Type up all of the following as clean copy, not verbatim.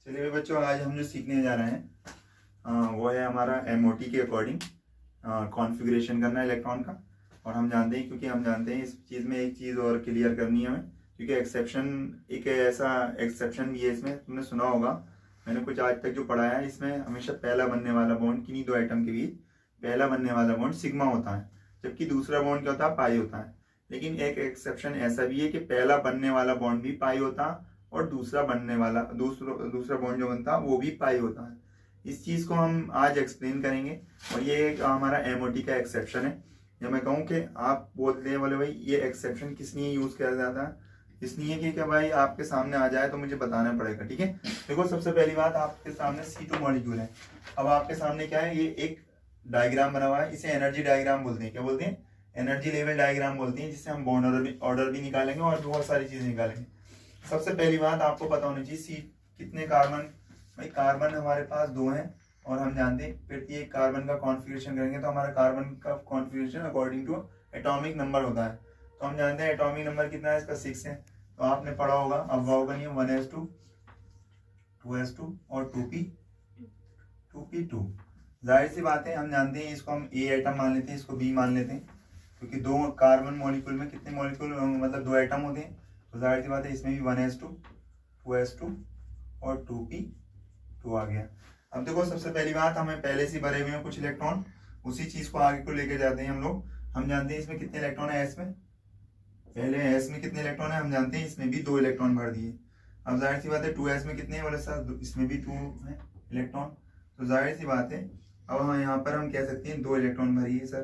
चलिए भाई बच्चों, आज हम जो सीखने जा रहे हैं वो है हमारा एमओटी के अकॉर्डिंग कॉन्फ़िगरेशन करना है इलेक्ट्रॉन का। और हम जानते हैं, क्योंकि हम जानते हैं इस चीज़ में एक चीज़ और क्लियर करनी है हमें, क्योंकि एक्सेप्शन एक ऐसा एक्सेप्शन भी है इसमें, तुमने सुना होगा। मैंने कुछ आज तक जो पढ़ा है, इसमें हमेशा पहला बनने वाला बॉन्ड किन्हीं दो एटम के बीच पहला बनने वाला बॉन्ड सिग्मा होता है, जबकि दूसरा बॉन्ड क्या होता है, पाई होता है। लेकिन एक एक्सेप्शन ऐसा भी है कि पहला बनने वाला बॉन्ड भी पाई होता है और दूसरा बनने वाला दूसरा बॉन्ड जो बनता है वो भी पाई होता है। इस चीज को हम आज एक्सप्लेन करेंगे और ये एक हमारा एमओटी का एक्सेप्शन है। जब मैं कहूँ कि आप बोलते बोले भाई ये एक्सेप्शन किस लिए यूज किया जाता है, इसलिए कि क्या भाई आपके सामने आ जाए तो मुझे बताना पड़ेगा। ठीक है, देखो सबसे पहली बात, आपके सामने C2 मॉलिक्यूल है। अब आपके सामने क्या है, ये एक डायग्राम बना हुआ है, इसे एनर्जी डायग्राम बोलते हैं। क्या बोलते हैं? एनर्जी लेवल डायग्राम बोलते हैं, जिससे हम बॉन्ड ऑर्डर भी निकालेंगे और बहुत सारी चीजें निकालेंगे। सबसे पहली बात आपको पता होनी चाहिए, सी कितने कार्बन, भाई कार्बन हमारे पास 2 हैं और हम जानते हैं प्रत्येक कार्बन का कॉन्फ़िगरेशन करेंगे तो हमारा कार्बन का configuration according to atomic number होता है। तो हम जानते हैं एटॉमिक नंबर कितना है, इसका 6 है। तो आपने पढ़ा होगा अफवाह का नियम, 1s2 2s2 और 2p2। जाहिर सी बात है, हम जानते हैं इसको हम ए एटम मान लेते हैं, इसको बी मान लेते हैं, क्योंकि दो कार्बन मॉलिक्यूल में कितने मॉलिक्यूल मतलब 2 एटम होते हैं। तो जाहिर सी बात है इसमें भी 1s2 2s2 और 2p2 आ गया। अब देखो सबसे पहली बात, हमें पहले से भरे हुए हैं कुछ इलेक्ट्रॉन, उसी चीज को आगे को लेके जाते हैं हम लोग। हम जानते हैं इसमें कितने इलेक्ट्रॉन है, एस में पहले एस में कितने इलेक्ट्रॉन है हम जानते हैं, इसमें भी 2 इलेक्ट्रॉन भर दिए। अब जाहिर सी बात है 2s में कितने हैं बोले सर, इसमें भी 2 है इलेक्ट्रॉन। तो जाहिर सी बात है अब हम यहाँ पर हम कह सकते हैं 2 इलेक्ट्रॉन भरिए सर,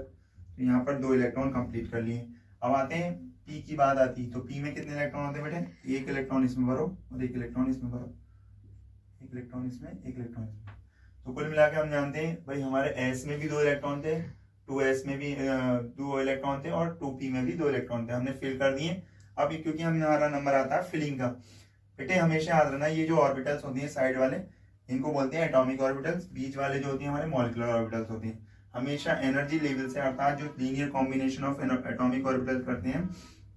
तो यहाँ पर 2 इलेक्ट्रॉन कंप्लीट कर लिए। अब आते हैं पी की बात आती है, तो पी में कितने इलेक्ट्रॉन होते हैं बेटे, 1 इलेक्ट्रॉन इसमें भरो और 1 इलेक्ट्रॉन इसमें भरो, 1 इलेक्ट्रॉन इसमें 1 इलेक्ट्रॉन इसमें। तो कुल मिला के हम जानते हैं भाई हमारे एस में भी 2 इलेक्ट्रॉन थे, 2s में भी 2 इलेक्ट्रॉन थे और 2p में भी 2 इलेक्ट्रॉन थे, हमने फिल कर दिए। अब क्योंकि हमारा नंबर आता है फिलिंग का, बेटे हमेशा याद रखना ये जो ऑर्बिटल्स होती हैं साइड वाले, इनको बोलते हैं एटॉमिक ऑर्बिटल्स, बीच वाले जो होती हैं हमारे मॉलिक्यूलर ऑर्बिटल्स होती हैं। हमेशा एनर्जी लेवल से, अर्थात जो linear combination of atomic orbitals करते हैं,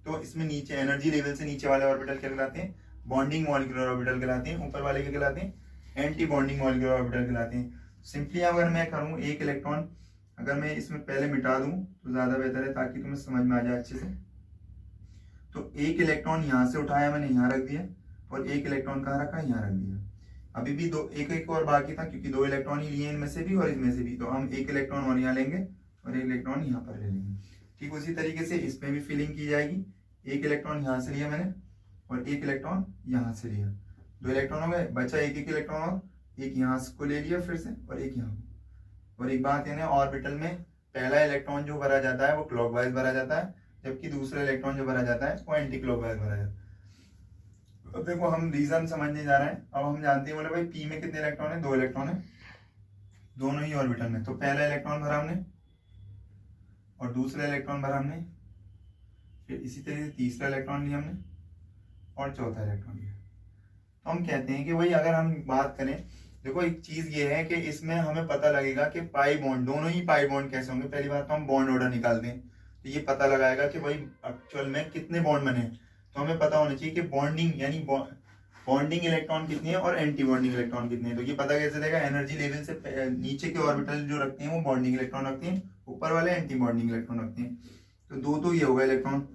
तो इसमें नीचे एनर्जी लेवल से नीचे वाले ऑर्बिटल क्या कहलाते हैं, बॉन्डिंग मॉलिक्यूलर ऑर्बिटल कहलाते हैं। ऊपर वाले क्या कहलाते हैं, एंटी बॉन्डिंग मॉलिक्यूलर ऑर्बिटल कहलाते हैं। सिंपली अगर मैं करूँ एक इलेक्ट्रॉन अगर मैं इसमें पहले मिटा दूं तो ज्यादा बेहतर है, ताकि तुम्हें समझ में आ जाए अच्छे से। तो एक इलेक्ट्रॉन यहाँ से उठाया मैंने, यहाँ रख दिया, और एक इलेक्ट्रॉन कहाँ रखा, यहाँ रख दिया। अभी भी एक और बाकी था, क्योंकि 2 इलेक्ट्रॉन ही लिए इनमें से भी और इसमें से भी, तो हम 1 इलेक्ट्रॉन और यहाँ लेंगे और 1 इलेक्ट्रॉन यहाँ पर ले लेंगे। ठीक उसी तरीके से इसमें भी फिलिंग की जाएगी। 1 इलेक्ट्रॉन यहाँ से लिया मैंने और 1 इलेक्ट्रॉन यहाँ से लिया, 2 इलेक्ट्रॉन हो गए, बचा 1 इलेक्ट्रॉन और एक यहाँ को ले लिया फिर से और एक यहाँ। और एक बात है, ऑर्बिटल में पहला इलेक्ट्रॉन जो भरा जाता है वो क्लॉकवाइज भरा जाता है, जबकि दूसरा इलेक्ट्रॉन जो भरा जाता है वो एंटी क्लॉकवाइज भरा जाता है। अब देखो हम रीजन समझने जा रहे हैं। अब हम जानते हैं बोले भाई पी में कितने इलेक्ट्रॉन है, 2 इलेक्ट्रॉन है दोनों ही ऑर्बिटल में। तो पहला इलेक्ट्रॉन भरा हमने और दूसरा इलेक्ट्रॉन भरा हमने, फिर इसी तरीके से तीसरा इलेक्ट्रॉन लिया हमने और चौथा इलेक्ट्रॉन लिया। तो हम कहते हैं कि भाई अगर हम बात करें, देखो एक चीज ये है कि इसमें हमें पता लगेगा कि पाई बॉन्ड, दोनों ही पाई बॉन्ड कैसे होंगे। पहली बात तो हम बॉन्ड ऑर्डर निकालते हैं, तो ये पता लगाएगा कि भाई एक्चुअल में कितने बॉन्ड बने। तो हमें पता होना चाहिए कि बॉन्डिंग यानी बॉन्डिंग इलेक्ट्रॉन कितने हैं और एंटी बॉन्डिंग इलेक्ट्रॉन कितने हैं। तो ये पता कैसे देगा, एनर्जी लेवल से नीचे के ऑर्बिटल जो रखते हैं वो बॉन्डिंग इलेक्ट्रॉन रखते हैं, ऊपर वाले एंटी बॉन्डिंग इलेक्ट्रॉन रखते हैं। तो दो ये होगा इलेक्ट्रॉन,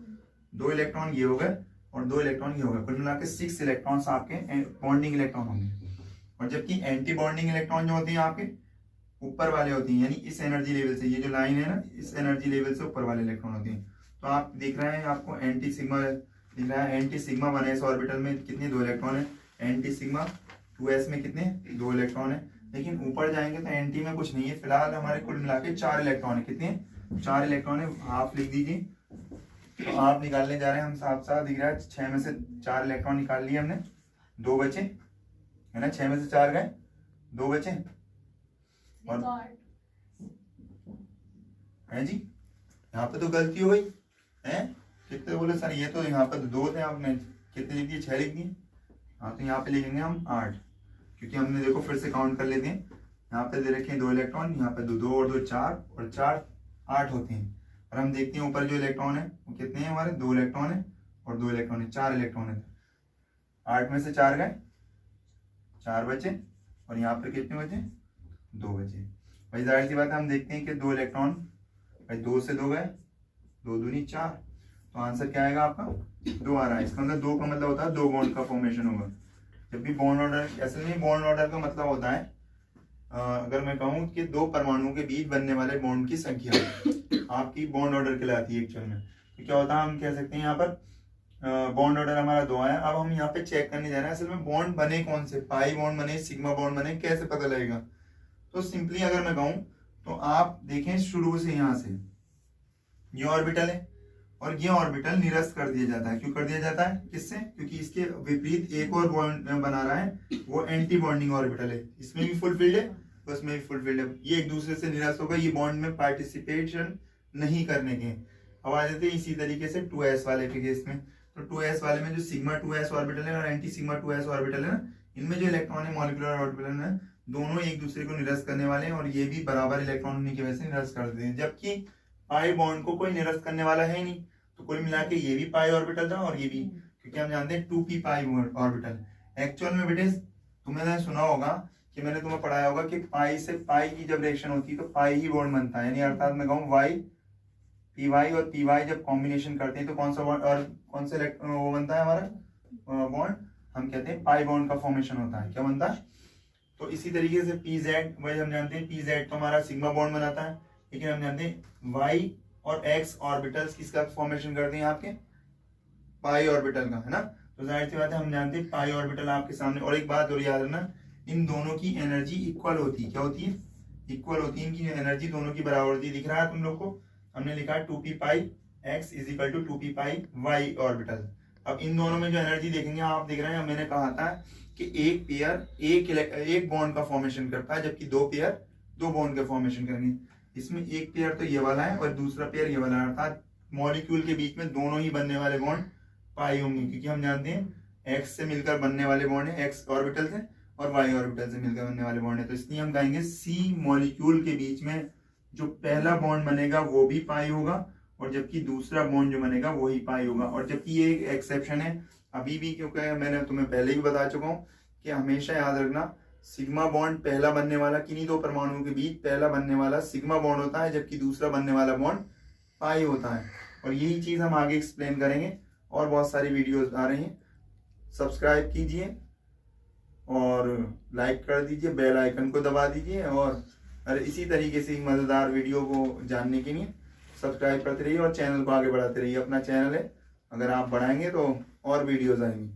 2 इलेक्ट्रॉन ये हो गए और 2 इलेक्ट्रॉन ये होगा, कुल मिला के 6 इलेक्ट्रॉन्स आपके बॉन्डिंग इलेक्ट्रॉन होंगे। और जबकि एंटी बॉन्डिंग इलेक्ट्रॉन जो होते हैं आपके ऊपर वाले होते हैं, यानी इस एनर्जी लेवल से, ये जो लाइन है ना, इस एनर्जी लेवल से ऊपर वाले इलेक्ट्रॉन होते हैं। तो आप देख रहे हैं आपको एंटी सिग्मा दिख रहा है, एंटी सिग्मा 1s ऑर्बिटल में कितने 2 इलेक्ट्रॉन है, एंटी सिग्मा 2s में कितने 2 इलेक्ट्रॉन है। लेकिन ऊपर जाएंगे तो एंटी में कुछ नहीं है, फिलहाल हमारे कुल मिला के 4 इलेक्ट्रॉन है। कितने 4 इलेक्ट्रॉन है, हाफ लिख दीजिए। तो आप निकालने जा रहे हैं, हम साफ साफ दिख रहा है 6 में से 4 इलेक्ट्रॉन निकाल लिए हमने, 2 बचे है ना, 6 में से 4 गए, 2 बचे और है जी। यहाँ पे तो गलती हो गई है, कितने बोले सर, ये तो यहाँ पे 2 थे, आपने कितने लिख दिए, 6 लिख दिए। हाँ तो यहाँ पे लिखेंगे हम 8, क्योंकि हमने देखो फिर से काउंट कर लेते हैं। यहाँ पे दे रखे हैं 2 इलेक्ट्रॉन, यहाँ पे 2 और 2 4 और 4 8 होते हैं। और हम देखते हैं ऊपर जो इलेक्ट्रॉन है वो कितने हैं हमारे, 2 इलेक्ट्रॉन है और 2 इलेक्ट्रॉन है, 4 इलेक्ट्रॉन है। 8 में से 4 गए, 4 बचे और यहाँ पर कितने बचे 2 बचे। भाई जाहिर सी बात है हम देखते हैं कि 2 इलेक्ट्रॉन, भाई 2 से 2 गए, 2 दूनी 4, तो आंसर क्या आएगा आपका 2 आ रहा है। इसका मतलब 2 का मतलब होता है 2 बॉन्ड का फॉर्मेशन होगा। जब भी बॉन्ड ऑर्डर, असल में बॉन्ड ऑर्डर का मतलब होता है अगर मैं कहूँ कि 2 परमाणुओं के बीच बनने वाले बॉन्ड की संख्या आपकी बॉन्ड ऑर्डर कहलाती है एक्चुअल में। तो क्या होता है हम कह सकते हैं यहाँ पर बॉन्ड ऑर्डर हमारा 2 आया। अब हम यहाँ पे चेक करने जा रहे हैं असल में बॉन्ड बने कौन से, पाई बॉन्ड बने, सिग्मा बॉन्ड बने, कैसे पता लगेगा। तो सिंपली अगर मैं कहूँ तो आप देखें शुरू से यहाँ से ये ऑर्बिटल है और ये ऑर्बिटल निरस्त कर दिया जाता है। क्यों कर दिया जाता है, किससे, क्योंकि इसके विपरीत एक और बॉन्ड बना रहा है, वो एंटी बॉन्डिंग ऑर्बिटल है। इसमें भी फुलफिल्ड है तो उसमें भी फुलफिल्ड है। ये एक दूसरे से निरस्त होगा, ये बॉन्ड में पार्टिसिपेशन नहीं करने के। अब आ जाते हैं इसी तरीके से 2s वाले के केस में। तो 2s वाले में जो सिग्मा 2s ऑर्बिटल है और एंटी सिग्मा 2s ऑर्बिटल है ना, इनमें जो इलेक्ट्रॉन है मॉलिक्यूलर ऑर्बिटल है, दोनों एक दूसरे को निरस्त करने वाले हैं और ये भी बराबर इलेक्ट्रॉन होने की वजह से निरस्त कर देते हैं। जबकि पाई बॉन्ड को कोई निरस्त करने वाला है नहीं, तो कुल मिला के ये भी पाई ऑर्बिटल था और ये भी, क्योंकि हम जानते हैं 2p पाई ऑर्बिटल। एक्चुअल में बेटे तुमने सुना होगा कि मैंने तुम्हें पढ़ाया होगा कि पाई से पाई की जब रिएक्शन होती है तो पाई ही बॉन्ड बनता है। यानी अर्थात मैं कहूँ वाई पी वाई और पी वाई जब कॉम्बिनेशन करते हैं तो कौन सा बॉन्ड और कौन से वो बनता है हमारा बॉन्ड, हम कहते हैं पाई बॉन्ड का फॉर्मेशन होता है। क्या बनता है, तो इसी तरीके से पी जेड, वही हम जानते हैं पी जेड तो हमारा सिग्मा बॉन्ड बनाता है, लेकिन हम जानते हैं वाई और एक्स ऑर्बिटल्स किसका फॉर्मेशन करते हैं आपके, पाई ऑर्बिटल का, है ना। तो जाहिर सी बात है हम जानते हैं पाई ऑर्बिटल आपके सामने। और एक बात और याद रखना, इन दोनों की एनर्जी इक्वल होती है। क्या होती है, इक्वल होती है। इनकी एनर्जी दोनों की बराबर होती है। दिख रहा है तुम लोग को, हमने लिखा है 2p pi x is equal to 2p pi y orbital. अब इन दोनों में जो एनर्जी देखेंगे आप देख रहे हैं, मैंने कहा था कि एक पेयर एक बॉन्ड का फॉर्मेशन करता है, जबकि 2 पेयर 2 बॉन्ड का फॉर्मेशन करेंगे। इसमें एक पेयर तो ये वाला है और दूसरा पेयर ये वाला है, अर्थात मॉलिक्यूल के बीच में दोनों ही बनने वाले बॉन्ड पाई होंगे, क्योंकि हम जानते हैं x से मिलकर बनने वाले बॉन्ड है x ऑर्बिटल से और y ऑर्बिटल से मिलकर बनने वाले बॉन्ड है। तो इसलिए हम कहेंगे C मॉलिक्यूल के बीच में जो पहला बॉन्ड बनेगा वो भी पाई होगा और जबकि दूसरा बॉन्ड जो बनेगा वो ही पाई होगा। और जबकि ये एक एक्सेप्शन है अभी भी, क्योंकि मैंने तुम्हें पहले भी बता चुका हूँ कि हमेशा याद रखना सिग्मा बॉन्ड पहला बनने वाला, किन्हीं 2 परमाणुओं के बीच पहला बनने वाला सिग्मा बॉन्ड होता है, जबकि दूसरा बनने वाला बॉन्ड पाई होता है। और यही चीज हम आगे एक्सप्लेन करेंगे और बहुत सारी वीडियोस आ रही हैं। सब्सक्राइब कीजिए और लाइक कर दीजिए, बेल आइकन को दबा दीजिए और इसी तरीके से मजेदार वीडियो को जानने के लिए सब्सक्राइब करते रहिए और चैनल को आगे बढ़ाते रहिए। अपना चैनल है, अगर आप बढ़ाएंगे तो और वीडियोस आएंगी।